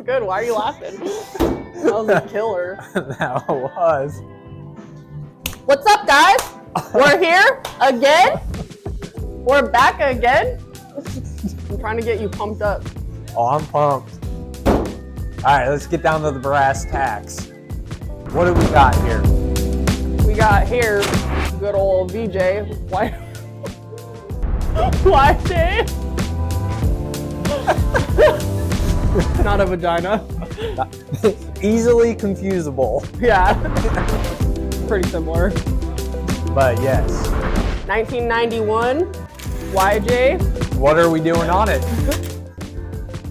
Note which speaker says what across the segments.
Speaker 1: good. Why are you laughing? That was a killer.
Speaker 2: That was.
Speaker 1: What's up, guys? We're here again. We're back again. I'm trying to get you pumped up.
Speaker 2: Oh, I'm pumped. All right, let's get down to the brass tacks. What do we got here?
Speaker 1: We got here good old VJ. Why? YJ? Not a vagina.
Speaker 2: Easily confusable.
Speaker 1: Yeah. Pretty similar.
Speaker 2: But yes.
Speaker 1: 1991. YJ.
Speaker 2: What are we doing on it?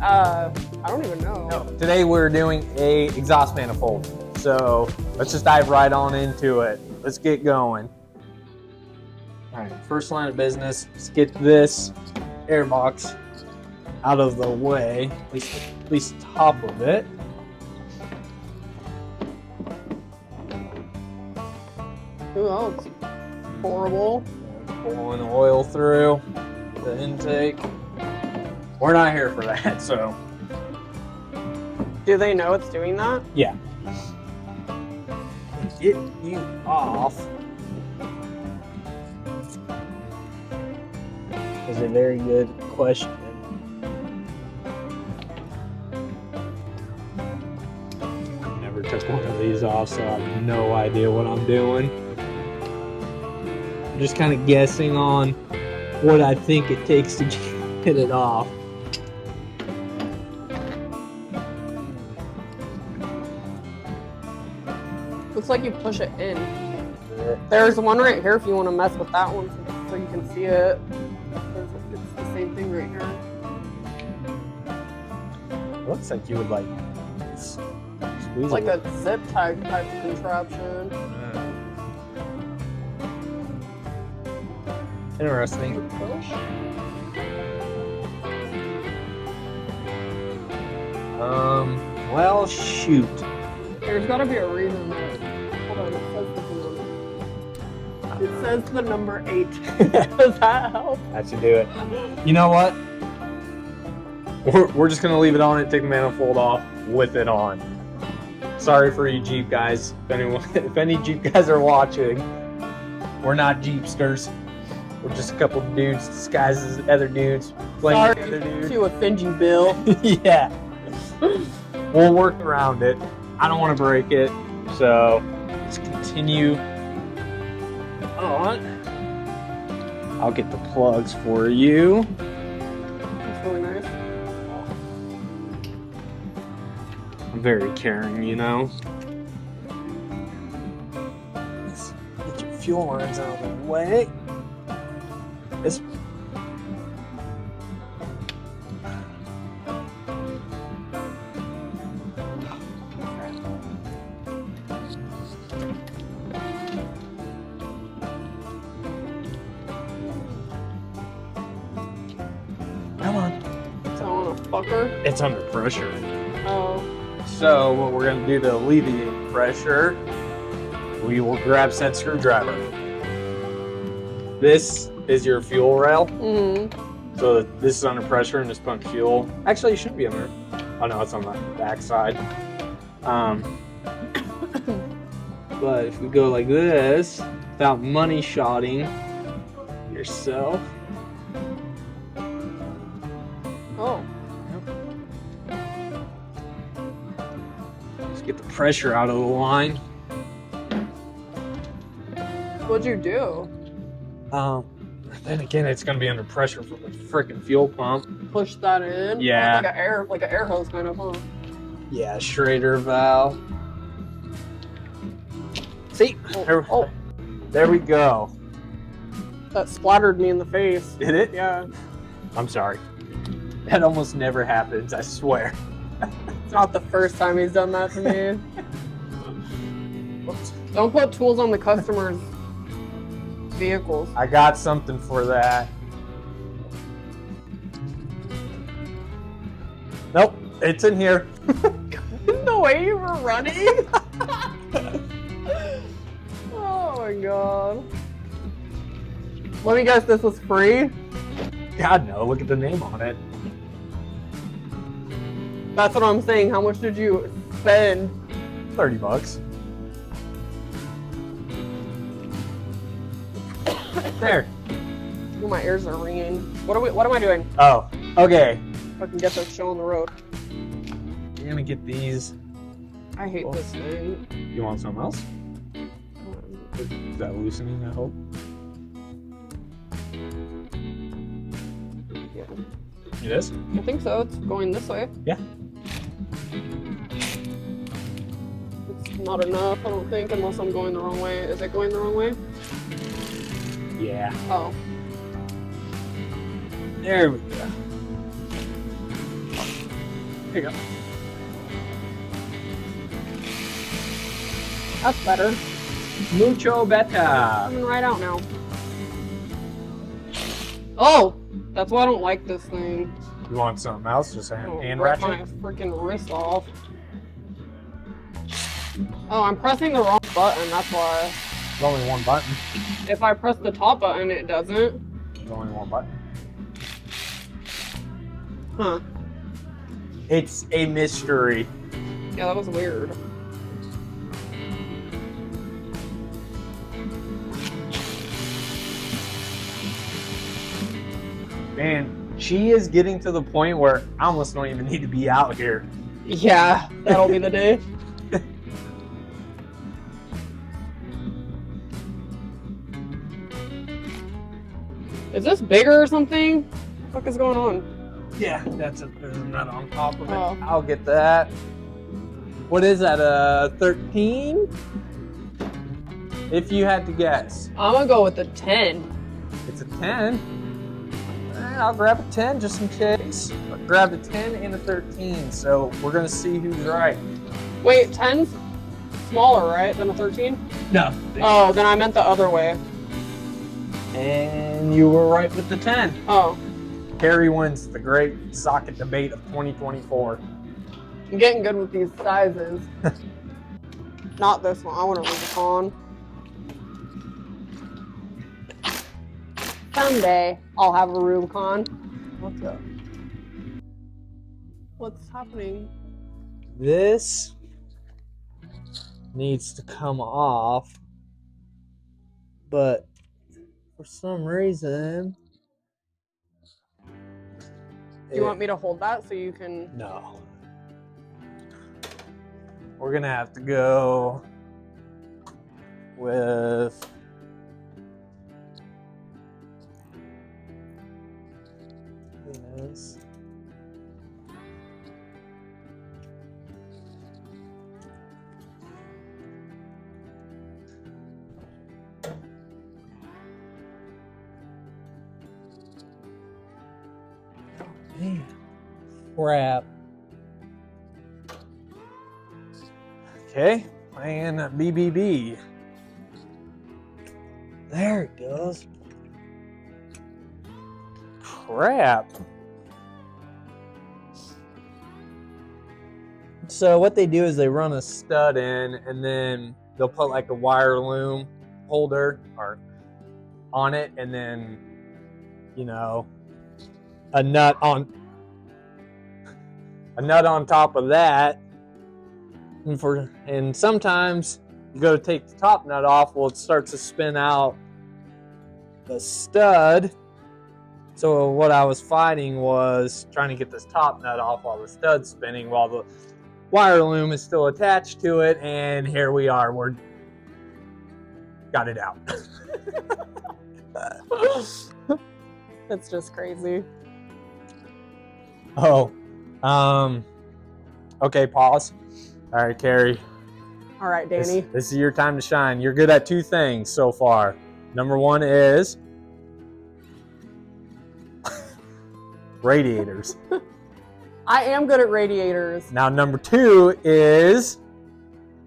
Speaker 1: I don't even know.
Speaker 2: No. Today we're doing a exhaust manifold. So let's just dive right on into it. Let's get going. All right, first line of business, let's get this air box out of the way, at least top of it.
Speaker 1: Ooh, that looks horrible.
Speaker 2: Pulling oil through the intake. We're not here for that, so.
Speaker 1: Do they know it's doing that?
Speaker 2: Yeah. Get you off is a very good question. I've never took one of these off, so I have no idea what I'm doing. I'm just kind of guessing on what I think it takes to get it off.
Speaker 1: Looks like you push it in. There's one right here if you want to mess with that one so you can see it. It's the same thing right here.
Speaker 2: It looks like you would like squeeze
Speaker 1: It's like a zip type contraption.
Speaker 2: Interesting.
Speaker 1: Push.
Speaker 2: Well, shoot.
Speaker 1: There's gotta be a reason that. Hold on, it says the number 8. Does that help?
Speaker 2: That should do it. You know what? We're just gonna leave it on and take the manifold off with it on. Sorry for you Jeep guys. If any Jeep guys are watching, we're not Jeepsters. We're just a couple of dudes disguised as other dudes.
Speaker 1: Sorry
Speaker 2: other dudes.
Speaker 1: to offend you, Bill.
Speaker 2: Yeah. We'll work around it. I don't want to break it, so let's continue on. I'll get the plugs for you.
Speaker 1: That's really nice.
Speaker 2: I'm very caring, you know. Let's get your fuel lines out of the way. This. Come on.
Speaker 1: Fucker.
Speaker 2: It's under pressure.
Speaker 1: Oh.
Speaker 2: So what we're going to do to alleviate pressure, we will grab said screwdriver. This is your fuel rail.
Speaker 1: Mm-hmm.
Speaker 2: So this is under pressure and just pump fuel. Actually, it shouldn't be under. Oh no, it's on the back side. But if we go like this, without money shotting yourself.
Speaker 1: Oh.
Speaker 2: Just get the pressure out of the line.
Speaker 1: What'd you do?
Speaker 2: Then again, it's gonna be under pressure from the freaking fuel pump.
Speaker 1: Push that in?
Speaker 2: Yeah.
Speaker 1: Like an air hose kind of, huh?
Speaker 2: Yeah, Schrader valve. See?
Speaker 1: Oh.
Speaker 2: There we go.
Speaker 1: That splattered me in the face.
Speaker 2: Did it?
Speaker 1: Yeah.
Speaker 2: I'm sorry. That almost never happens, I swear.
Speaker 1: It's not the first time he's done that to me. Don't put tools on the customer's vehicles.
Speaker 2: I got something for that. Nope, it's in here.
Speaker 1: The way you were running? Oh my god. Let me guess, this was free?
Speaker 2: God no, look at the name on it.
Speaker 1: That's what I'm saying. How much did you spend?
Speaker 2: $30. There.
Speaker 1: Oh, my ears are ringing. What am I doing?
Speaker 2: Oh, okay.
Speaker 1: If I can get this show on the road.
Speaker 2: You're gonna get these.
Speaker 1: I hate this thing.
Speaker 2: You want something else? Is that loosening, I hope?
Speaker 1: Yeah.
Speaker 2: It is?
Speaker 1: I think so. It's going this way.
Speaker 2: Yeah.
Speaker 1: It's not enough, I don't think, unless I'm going the wrong way. Is it going the wrong way?
Speaker 2: Yeah.
Speaker 1: Oh.
Speaker 2: There we go. There you go.
Speaker 1: That's better.
Speaker 2: Mucho better.
Speaker 1: Coming right out now. Oh! That's why I don't like this thing.
Speaker 2: You want something else? Just a hand
Speaker 1: Rip
Speaker 2: ratchet?
Speaker 1: my freaking wrist off. Oh, I'm pressing the wrong button, that's why.
Speaker 2: There's only one button.
Speaker 1: If I press the top button, it doesn't.
Speaker 2: There's only one button.
Speaker 1: Huh.
Speaker 2: It's a mystery.
Speaker 1: Yeah, that was weird.
Speaker 2: Man, she is getting to the point where I almost don't even need to be out here.
Speaker 1: Yeah, that'll be the day. Is this bigger or something? What the fuck is going on?
Speaker 2: Yeah, there's a nut on top of it.
Speaker 1: Oh.
Speaker 2: I'll get that. What is that, 13? If you had to guess.
Speaker 1: I'm gonna go with a 10.
Speaker 2: It's a 10. I'll grab a 10 just in case. I grabbed a 10 and a 13, so we're gonna see who's right.
Speaker 1: Wait, 10's smaller, right, than a 13?
Speaker 2: No.
Speaker 1: Oh, then I meant the other way.
Speaker 2: And you were right with the 10.
Speaker 1: Oh,
Speaker 2: Carrie wins the great socket debate of 2024.
Speaker 1: I'm getting good with these sizes. Not this one. I want a Rubicon. Someday I'll have a Rubicon. What's up? What's happening?
Speaker 2: This needs to come off, but for some reason...
Speaker 1: Do you want me to hold that so you can...
Speaker 2: No. We're gonna have to go with this. Man, crap. Okay, and BBB. There it goes. Crap. So what they do is they run a stud in, and then they'll put like a wire loom holder or on it, and then, you know, a nut on top of that. And sometimes you go to take the top nut off, well, it starts to spin out the stud. So what I was fighting was trying to get this top nut off while the stud's spinning, while the wire loom is still attached to it. And here we are, got it out.
Speaker 1: It's just crazy.
Speaker 2: Oh, okay, pause. All right, Carrie.
Speaker 1: All right, Danny.
Speaker 2: This is your time to shine. You're good at two things so far. Number one is radiators.
Speaker 1: I am good at radiators.
Speaker 2: Now, number two is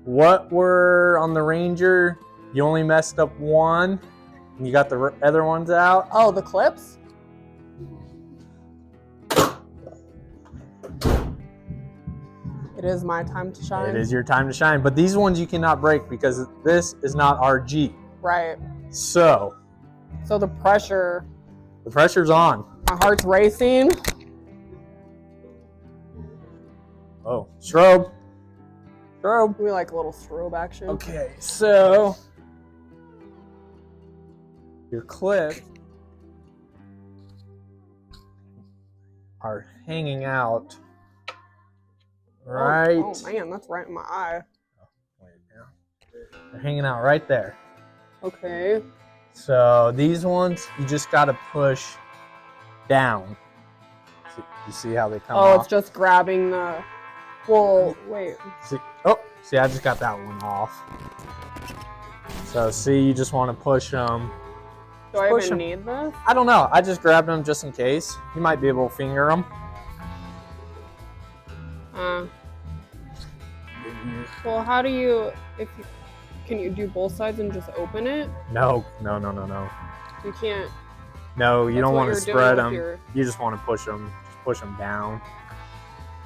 Speaker 2: what were on the Ranger? You only messed up one, and you got the other ones out.
Speaker 1: Oh, the clips? It is my time to shine.
Speaker 2: It is your time to shine, but these ones you cannot break because this is not RG.
Speaker 1: Right.
Speaker 2: So
Speaker 1: the
Speaker 2: pressure's on.
Speaker 1: My heart's racing.
Speaker 2: Oh, strobe. Strobe.
Speaker 1: We like a little strobe action.
Speaker 2: Okay, so your clips are hanging out right.
Speaker 1: Oh man, that's right in my eye.
Speaker 2: Wait, now. They're hanging out right there.
Speaker 1: Okay.
Speaker 2: So these ones, you just got to push down. You see how they come
Speaker 1: Oh,
Speaker 2: off?
Speaker 1: it's just grabbing the. Well, wait.
Speaker 2: See, I just got that one off. So see, you just want to push them.
Speaker 1: Do I even need this?
Speaker 2: I don't know. I just grabbed them just in case. You might be able to finger them.
Speaker 1: Well, how do you? Can you do both sides and just open it?
Speaker 2: No.
Speaker 1: You can't.
Speaker 2: No, you don't want to spread them.
Speaker 1: Your...
Speaker 2: You just want to push them. Just push them down.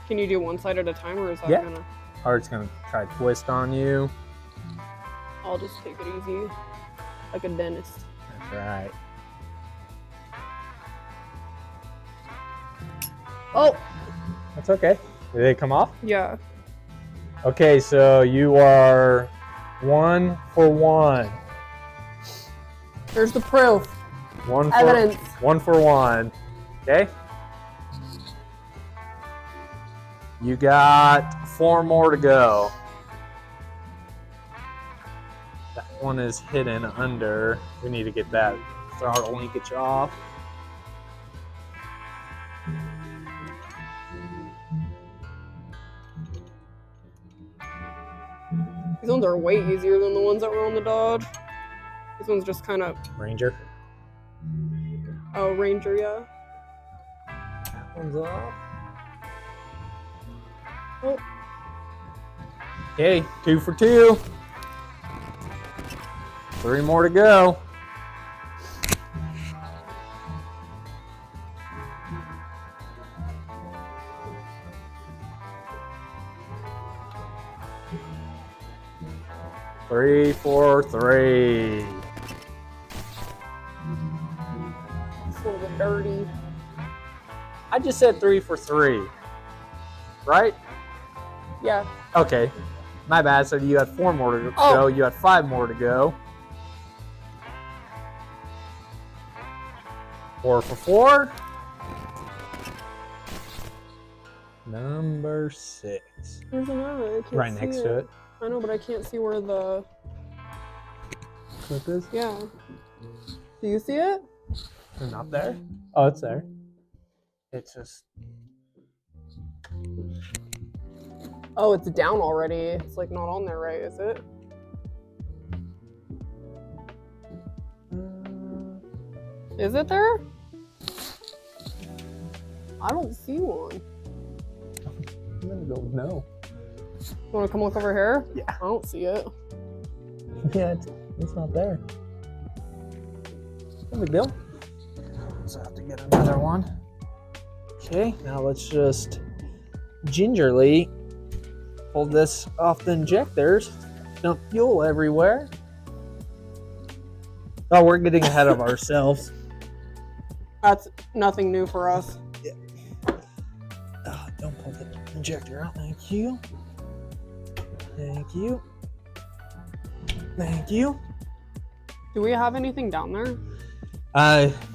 Speaker 1: Can you do one side at a time, or is that gonna?
Speaker 2: Or it's gonna try to twist on you.
Speaker 1: I'll just take it easy, like a dentist.
Speaker 2: That's right.
Speaker 1: Oh.
Speaker 2: That's okay. Did they come off?
Speaker 1: Yeah.
Speaker 2: Okay, so you are 1 for 1.
Speaker 1: There's the proof.
Speaker 2: Evidence. 1 for 1. Okay. You got 4 more to go. That one is hidden under. We need to get that throttle linkage off.
Speaker 1: These ones are way easier than the ones that were on the Dodge. This one's just kind of...
Speaker 2: Ranger.
Speaker 1: Oh, Ranger, yeah.
Speaker 2: That one's off.
Speaker 1: Oh.
Speaker 2: Okay, 2 for 2. 3 more to go. Three for 3.
Speaker 1: It's a little bit dirty.
Speaker 2: I just said 3 for 3. Right?
Speaker 1: Yeah.
Speaker 2: Okay. My bad. So you had 4 more to go.
Speaker 1: Oh.
Speaker 2: You had 5 more to go. 4 for 4. Number 6.
Speaker 1: Where's the nut? I can't
Speaker 2: Right
Speaker 1: see
Speaker 2: next to it.
Speaker 1: I know, but I can't see where the
Speaker 2: Clip is?
Speaker 1: Yeah. Do you see it?
Speaker 2: It's not there. Oh, it's there. It's just.
Speaker 1: Oh, it's down already. It's like not on there, right? Is it? Is it there? I don't see one.
Speaker 2: I'm gonna go no.
Speaker 1: You want to come look over here?
Speaker 2: Yeah.
Speaker 1: I don't see it.
Speaker 2: Yeah, it's not there. No big deal. So I have to get another one. Okay, now let's just gingerly pull this off the injectors. Dump fuel everywhere. Oh, we're getting ahead of ourselves.
Speaker 1: That's nothing new for us.
Speaker 2: Yeah. Don't pull the injector out. Thank you. Thank you. Thank you.
Speaker 1: Do we have anything down there?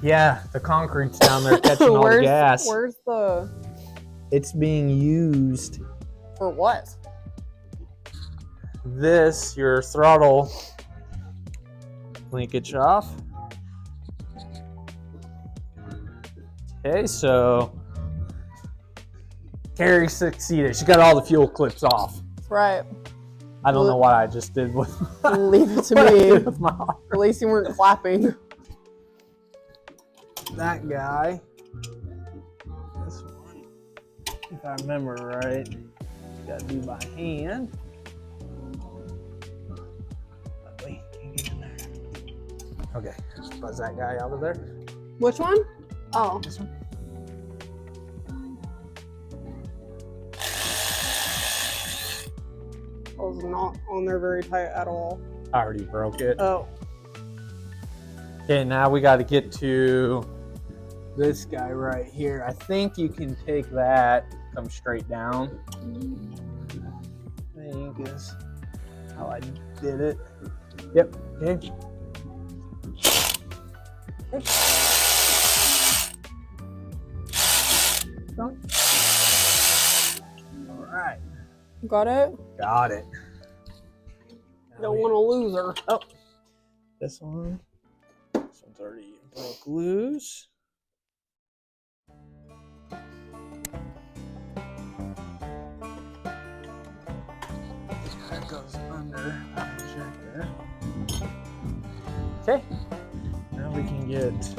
Speaker 2: Yeah, the concrete's down there catching all the gas.
Speaker 1: Where's the...
Speaker 2: It's being used.
Speaker 1: For what?
Speaker 2: This, your throttle linkage off. Okay, so Carrie succeeded. She got all the fuel clips off.
Speaker 1: Right.
Speaker 2: I don't know what I just did with.
Speaker 1: Leave it to me. At least you weren't clapping.
Speaker 2: That guy. This one, if I remember right, gotta do by hand. But wait, can't get in there. Okay, let's buzz that guy out of there.
Speaker 1: Which one? Oh.
Speaker 2: This one.
Speaker 1: I was not on there very tight at all.
Speaker 2: I already broke it.
Speaker 1: Oh.
Speaker 2: Okay, now we got to get to this guy right here. I think you can take that come straight down. I think is how I did it. Yep. Okay. All right.
Speaker 1: Got it?
Speaker 2: Got it.
Speaker 1: Don't want to lose her.
Speaker 2: Oh, this one. This one's already broke loose. That goes under that injector. Okay. Now we can get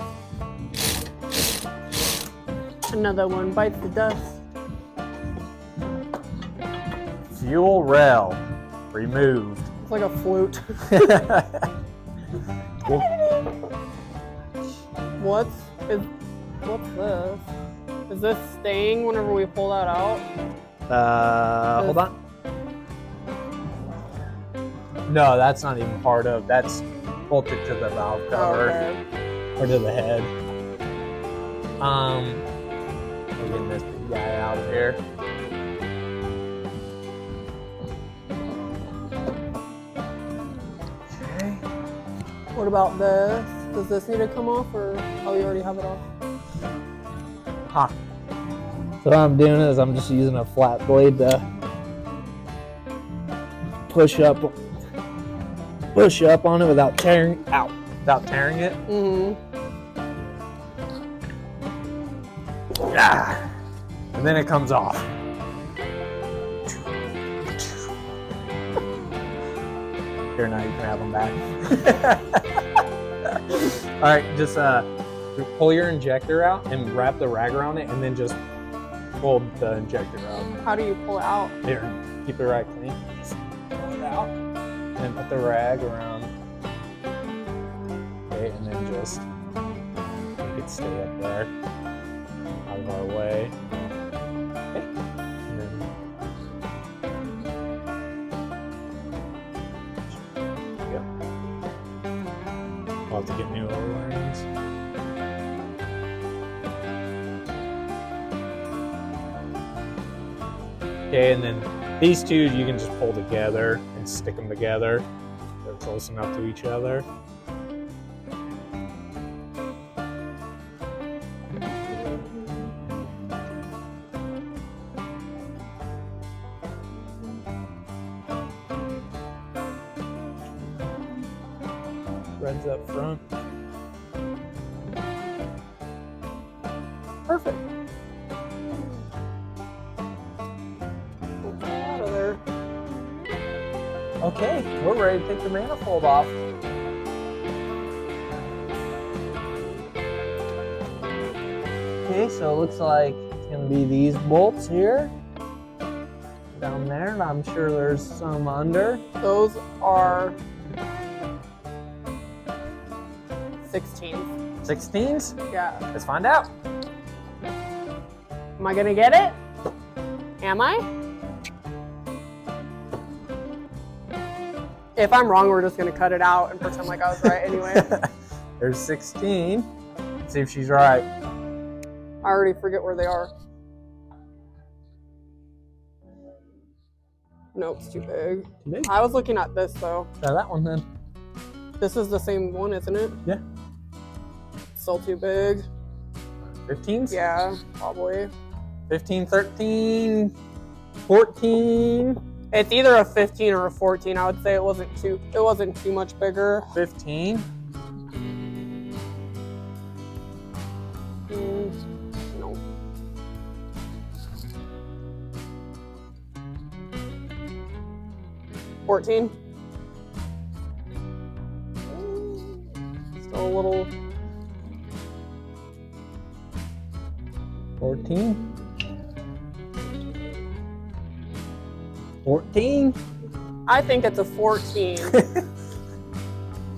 Speaker 1: Another one bites the dust.
Speaker 2: fuel rail removed.
Speaker 1: It's like a flute. What's this? Is this staying whenever we pull that out?
Speaker 2: Hold on. No, that's not even part of. That's bolted to the valve cover or to the head. We're getting this big guy out of here. Okay.
Speaker 1: What about this? Does this need to come off, or oh, you already have it off?
Speaker 2: Huh. So what I'm doing is I'm just using a flat blade to push up on it without tearing it.
Speaker 1: Mm-hmm.
Speaker 2: Ah, and then it comes off. Here, now you can have them back. All right, just pull your injector out and wrap the rag around it, and then just pull the injector out.
Speaker 1: How do you pull it out?
Speaker 2: Here, keep it right clean. Just pull it out, and then put the rag around. Okay, and then just make it stay up there, out of our way. Okay, and then yep. I'll have to get new O-rings. Okay, and then these two you can just pull together and stick them together. They're close enough to each other. Threads up front.
Speaker 1: Perfect. Out of there.
Speaker 2: Okay, we're ready to take the manifold off. Okay, so it looks like it's going to be these bolts here. Down there, and I'm sure there's some under.
Speaker 1: Those are 16s.
Speaker 2: 16s?
Speaker 1: Yeah.
Speaker 2: Let's find out.
Speaker 1: Am I gonna get it? Am I? If I'm wrong, we're just gonna cut it out and pretend like I was right anyway.
Speaker 2: There's 16. Let's see if she's right.
Speaker 1: I already forget where they are. Nope, it's too big.
Speaker 2: Too big?
Speaker 1: I was looking at this though.
Speaker 2: Try that one then.
Speaker 1: This is the same one, isn't it?
Speaker 2: Yeah.
Speaker 1: Still too big.
Speaker 2: 15s?
Speaker 1: Yeah, probably.
Speaker 2: 15, 13, 14.
Speaker 1: It's either a 15 or a 14. I would say it wasn't too much bigger.
Speaker 2: 15.
Speaker 1: No. $14. Still a little.
Speaker 2: 14. 14.
Speaker 1: I think it's a 14.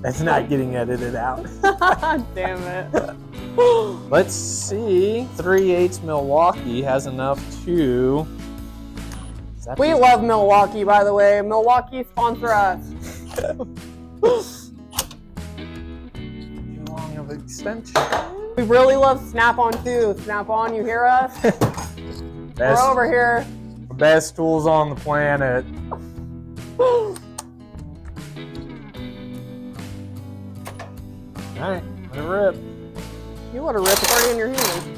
Speaker 2: That's not getting edited out.
Speaker 1: Damn it.
Speaker 2: Let's see. 3/8 Milwaukee has enough to.
Speaker 1: We love Milwaukee, by the way. Milwaukee, sponsor us.
Speaker 2: Too long of extension.
Speaker 1: We really love Snap-on too. Snap-on, you hear us? We're over here.
Speaker 2: Best tools on the planet. Alright, let it rip.
Speaker 1: You want to rip it already in your hand.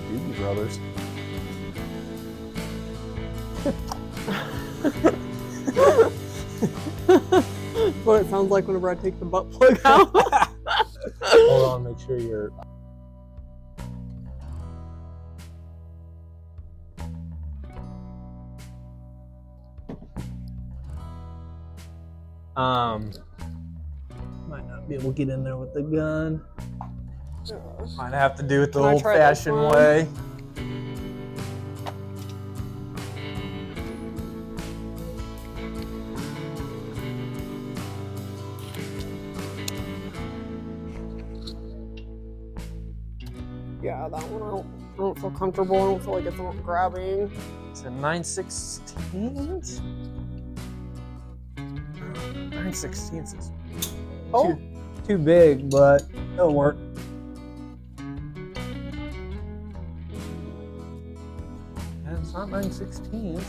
Speaker 2: Doobie Brothers.
Speaker 1: That's what it sounds like whenever I take the butt plug out.
Speaker 2: Hold on, make sure you're... Might not be able to get in there with the gun. Might have to do it the
Speaker 1: Can I try this
Speaker 2: old-fashioned
Speaker 1: one?
Speaker 2: way.
Speaker 1: Yeah, that one I don't feel comfortable. I don't feel like it's not grabbing.
Speaker 2: It's a 9/16. 9/16 is
Speaker 1: Oh,
Speaker 2: too big, but it'll work. And it's not 9/16.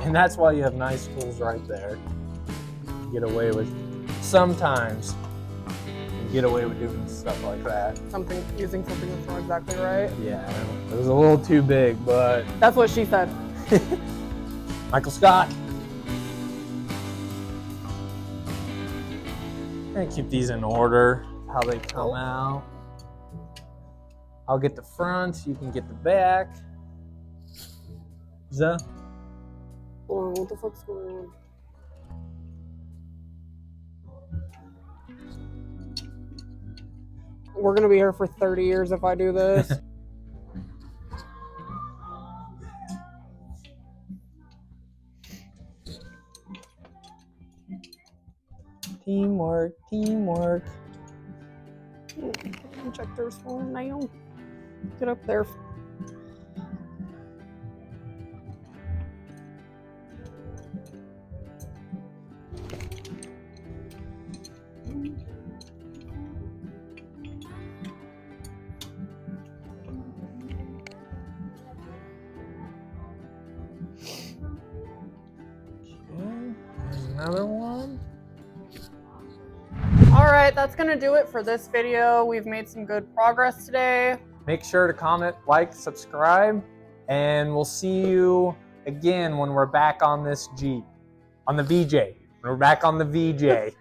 Speaker 2: And that's why you have nice tools right there. You get away with sometimes. You get away with doing stuff like that.
Speaker 1: using something that's not exactly right.
Speaker 2: Yeah, it was a little too big, but
Speaker 1: That's what she said.
Speaker 2: Michael Scott. I'm gonna keep these in order, how they come out. I'll get the front, you can get the back. Hold
Speaker 1: Hold on, what the fuck's going on? We're gonna be here for 30 years if I do this.
Speaker 2: Teamwork, teamwork.
Speaker 1: Injector's phone now. Get up there.
Speaker 2: Okay, there's another one.
Speaker 1: All right, that's gonna do it for this video. We've made some good progress today.
Speaker 2: Make sure to comment, like, subscribe, and we'll see you again when we're back on this Jeep. On the VJ. When we're back on the VJ.